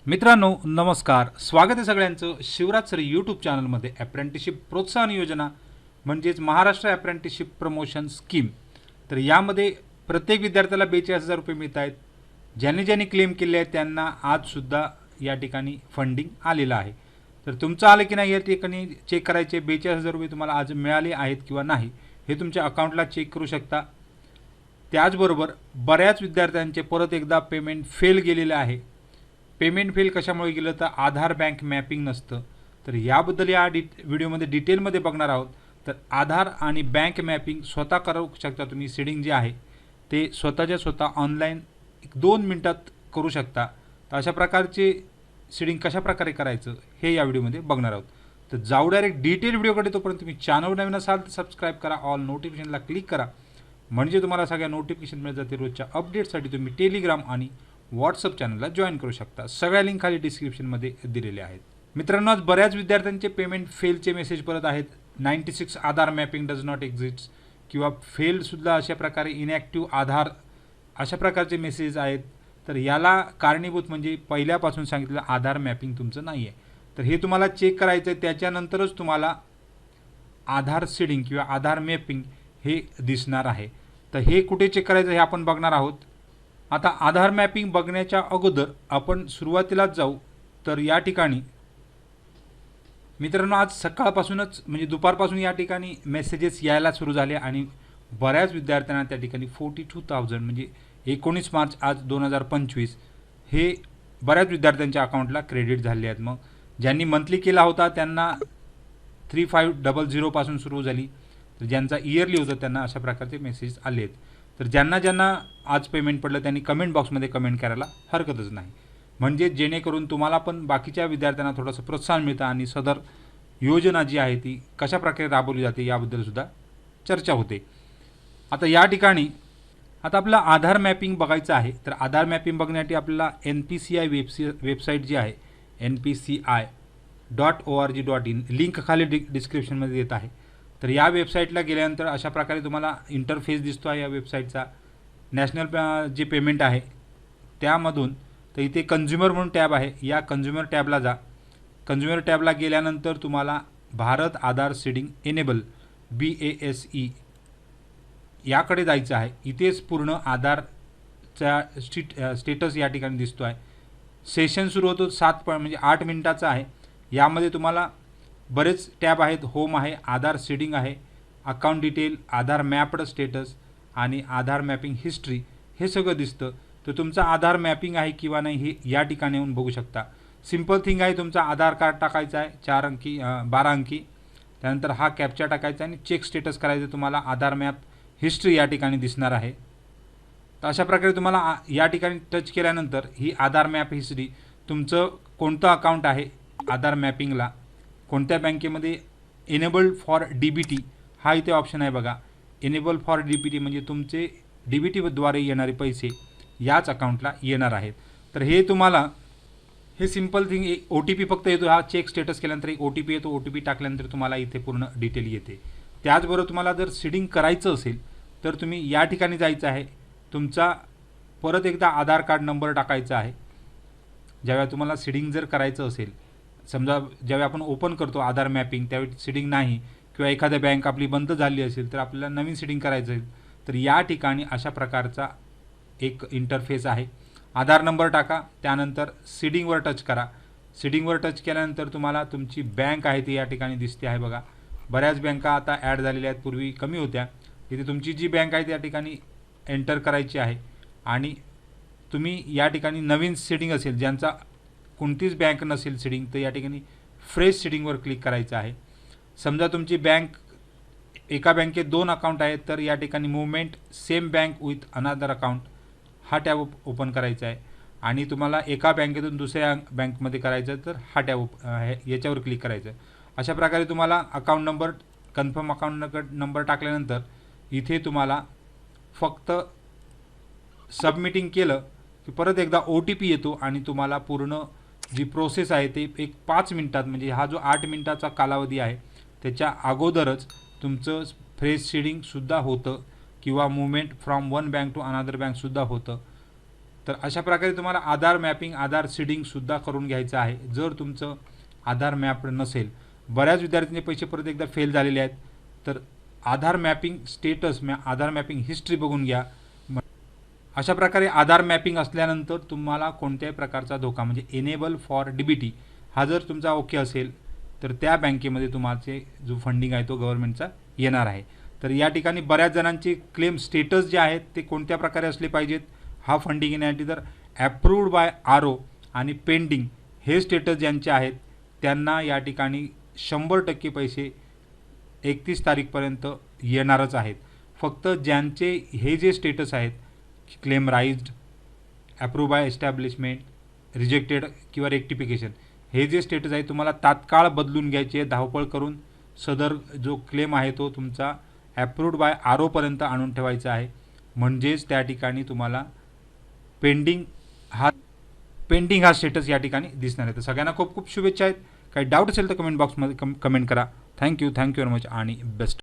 मित्रांनो नमस्कार, स्वागत आहे सगळ्यांचं शिवराज सर यूट्यूब चॅनलमध्ये. अप्रेंटिसशिप प्रोत्साहन योजना म्हणजेच महाराष्ट्र अप्रेंटिसशिप प्रमोशन स्कीम. तर यामध्ये प्रत्येक विद्यार्थ्याला 42,000 रुपये मिळत आहेत. ज्यांनी ज्यांनी क्लेम केले आहेत त्यांना आजसुद्धा या ठिकाणी फंडिंग आलेलं आहे. तर तुमचं आलं की नाही या ठिकाणी चेक करायचे. 42,000 रुपये तुम्हाला आज मिळाले आहेत किंवा नाही हे तुमच्या अकाउंटला चेक करू शकता. त्याचबरोबर बऱ्याच विद्यार्थ्यांचे परत एकदा पेमेंट फेल गेलेले आहे. पेमेंट फेल कशामुळे गेलं तर आधार बँक मॅपिंग नसतं. तर याबद्दल या व्हिडिओमध्ये डिटेलमध्ये बघणार आहोत. तर आधार आणि बँक मॅपिंग स्वतः करू शकता तुम्ही. सीडिंग जे आहे ते स्वतःच्या स्वतः ऑनलाईन 2 मिनिटात करू शकता. तर अशा प्रकारचे सीडिंग कशाप्रकारे करायचं हे या व्हिडिओमध्ये बघणार आहोत. तर जाऊ डायरेक्ट डिटेल व्हिडिओकडे. तोपर्यंत तुम्ही चॅनल नवीन असाल तर सबस्क्राईब करा, ऑल नोटिफिकेशनला क्लिक करा, म्हणजे तुम्हाला सगळ्या नोटिफिकेशन मिळत जाते. रोजच्या अपडेटसाठी तुम्ही टेलिग्राम आणि व्हॉट्सअप चॅनलला जॉईन करू शकता. सगळ्या लिंक खाली डिस्क्रिप्शनमध्ये दिलेले आहेत. मित्रांनो, आज बऱ्याच विद्यार्थ्यांचे पेमेंट फेलचे मेसेज परत आहेत. 96 आधार मॅपिंग डज नॉट एक्झिस्ट किंवा फेलसुद्धा अशा प्रकारे इनॅक्टिव्ह आधार अशा प्रकारचे मेसेज आहेत. तर याला कारणीभूत म्हणजे पहिल्यापासून सांगितलेलं आधार मॅपिंग तुमचं नाही आहे. तर हे तुम्हाला चेक करायचं आहे. त्याच्यानंतरच तुम्हाला आधार सीडिंग किंवा आधार मॅपिंग हे दिसणार आहे. तर हे कुठे चेक करायचं हे आपण बघणार आहोत. आता आधार मॅपिंग बघण्याच्या अगोदर आपण सुरुवातीलाच जाऊ. तर या ठिकाणी मित्रांनो, आज सकाळपासूनच म्हणजे दुपारपासून या ठिकाणी मेसेजेस यायला सुरू झाले आणि बऱ्याच विद्यार्थ्यांना त्या ठिकाणी 42,000 म्हणजे 19 मार्च आज 2025 हे बऱ्याच विद्यार्थ्यांच्या अकाउंटला क्रेडिट झाले आहेत. मग ज्यांनी मंथली केला होता त्यांना 3500 पासून सुरू झाली. तर ज्यांचा इयरली होतं त्यांना अशा प्रकारचे मेसेज आले आहेत. तर ज्यांना ज्यांना आज पेमेंट पडलं त्यांनी कमेंट बॉक्समध्ये कमेंट करायला हरकतच नाही, म्हणजे जेणेकरून तुम्हाला पण बाकीच्या विद्यार्थ्यांना थोडंसं प्रोत्साहन मिळतं आणि सदर योजना जी आहे ती कशाप्रकारे राबवली जाते याबद्दलसुद्धा चर्चा होते. आता या ठिकाणी आता आपला आधार मॅपिंग बघायचं आहे. तर आधार मॅपिंग बघण्यासाठी आपल्याला NPCI वेबसाईट जी आहे NPCI.org.in लिंक खाली डिस्क्रिप्शनमध्ये देत आहे. तर या वेबसाईटला गेल्यानंतर अशा प्रकारे तुम्हाला इंटरफेस दिसतो आहे या वेबसाईटचा. नॅशनल जे पेमेंट आहे त्यामधून तर इथे कन्झ्युमर म्हणून टॅब आहे. या कन्झ्युमर टॅबला जा. कन्झ्युमर टॅबला गेल्यानंतर तुम्हाला भारत आधार सीडिंग एनेबल BASE याकडे जायचं आहे. इथेच पूर्ण आधारचा स्टेटस या ठिकाणी दिसतो आहे. सेशन सुरू होतो 8 मिनिटाचा आहे. यामध्ये तुम्हाला बरेच टॅब आहेत. होम आहे, आधार सीडिंग आहे, अकाउंट डिटेल, आधार मॅप्ड स्टेटस आणि आधार मॅपिंग हिस्ट्री हे सगळं दिसतं. तर तुमचा आधार मॅपिंग आहे किंवा नाही हे या ठिकाणी येऊन बघू शकता. सिम्पल थिंग आहे, तुमचा आधार कार्ड टाकायचा आहे 12 अंकी. त्यानंतर हा कॅप्चा टाकायचा आणि चेक स्टेटस करायचं. तुम्हाला आधार मॅप हिस्ट्री या ठिकाणी दिसणार आहे. तर अशा प्रकारे तुम्हाला या ठिकाणी टच केल्यानंतर ही आधार मॅप हिस्ट्री, तुमचं कोणतं अकाउंट आहे आधार मॅपिंगला, कोणत्या बँकेमध्ये एनेबल्ड फॉर DBT हा इथे ऑप्शन आहे बघा. एनेबल फॉर DBT म्हणजे तुमचे DBTद्वारे येणारे पैसे याच अकाउंटला येणार आहेत. तर हे तुम्हाला हे सिम्पल थिंग OTP फक्त येतो. हा चेक स्टेटस केल्यानंतर एक OTP येतो. OTP टाकल्यानंतर तुम्हाला इथे पूर्ण डिटेल येते. त्याचबरोबर तुम्हाला जर सीडिंग करायचं असेल तर तुम्ही या ठिकाणी जायचं आहे. तुमचा परत एकदा आधार कार्ड नंबर टाकायचा आहे. ज्यावेळी तुम्हाला सीडिंग जर करायचं असेल, समजा ज्यावेळी आपण ओपन करतो आधार मॅपिंग त्यावेळी सीडिंग नाही किंवा एखाद्या बँक आपली बंद झाली असेल तर आपल्याला नवीन सीडिंग करायचं असेल तर या ठिकाणी अशा प्रकारचा एक इंटरफेस आहे. आधार नंबर टाका, त्यानंतर सीडिंगवर टच करा. सीडिंगवर टच केल्यानंतर तुम्हाला तुमची बँक आहे ती या ठिकाणी दिसते आहे बघा. बऱ्याच बँका आता ॲड झालेल्या आहेत, पूर्वी कमी होत्या. तिथे तुमची जी बँक आहे त्या ठिकाणी एंटर करायची आहे आणि तुम्ही या ठिकाणी नवीन सीडिंग असेल, ज्यांचा कोणतीच बँक नसेल सीडिंग, तर या ठिकाणी फ्रेश सीडिंगवर क्लिक करायचं आहे. समजा तुमची बँक एका बँकेत 2 अकाउंट आहेत तर या ठिकाणी मुवमेंट सेम बँक विथ अनादर अकाउंट हा टॅब ओपन करायचा आहे आणि तुम्हाला एका बँकेतून दुसऱ्या बँकमध्ये करायचं तर हा टॅब याच्यावर क्लिक करायचं आहे. अशा प्रकारे तुम्हाला account number confirm account number टाकल्यानंतर इथे तुम्हाला फक्त सबमिटिंग केलं की परत एकदा OTP येतो आणि तुम्हाला पूर्ण जी प्रोसेस आहे ते एक 5 मिनिटात, म्हणजे हा जो 8 मिनिटाचा कालावधी आहे त्याच्या अगोदरच तुमचं फ्रेश सीडिंगसुद्धा होतं किंवा movement from one bank to another बँकसुद्धा होतं. तर अशा प्रकारे तुम्हाला आधार मॅपिंग, आधार सीडिंगसुद्धा करून घ्यायचं आहे. जर तुमचं आधार मॅप्ड नसेल, बऱ्याच विद्यार्थ्यांचे पैसे परत एकदा फेल झालेले आहेत, तर आधार मॅपिंग स्टेटस, आधार मॅपिंग हिस्ट्री बघून घ्या. अशा प्रकारे आधार मॅपिंग असल्यानंतर तुम्हाला कोणत्याही प्रकारचा धोका म्हणजे एनेबल फॉर DBT हा जर तुमचा ओके असेल तर त्या बँकेमध्ये तुमचे जो फंडिंग आहे तो गव्हर्नमेंटचा येणार आहे. तर या ठिकाणी बऱ्याच जणांचे क्लेम स्टेटस जे आहेत ते कोणत्या प्रकारे असले पाहिजेत हा फंडिंग येण्यासाठी, तर ॲप्रूव्ड बाय RO आणि पेंडिंग हे स्टेटस ज्यांचे आहेत त्यांना या ठिकाणी 100% पैसे 31 तारीखपर्यंत येणारच आहेत. फक्त ज्यांचे हे जे स्टेटस आहेत claim raised, approve by establishment, rejected किंवा रेक्टिफिकेशन हे जे स्टेटस आहे तुम्हाला तात्काळ बदलून घ्यायचे, धावपळ करून सदर जो क्लेम आहे तो तुमचा ॲप्रूव्ड बाय RO पर्यंत आणून ठेवायचा आहे. म्हणजेच त्या ठिकाणी तुम्हाला पेंडिंग हा स्टेटस या ठिकाणी दिसणार आहे. तर सगळ्यांना खूप खूप शुभेच्छा आहेत. काही डाऊट असेल तर कमेंट बॉक्समध्ये कमेंट करा. थँक्यू व्हेरी मच आणि बेस्ट.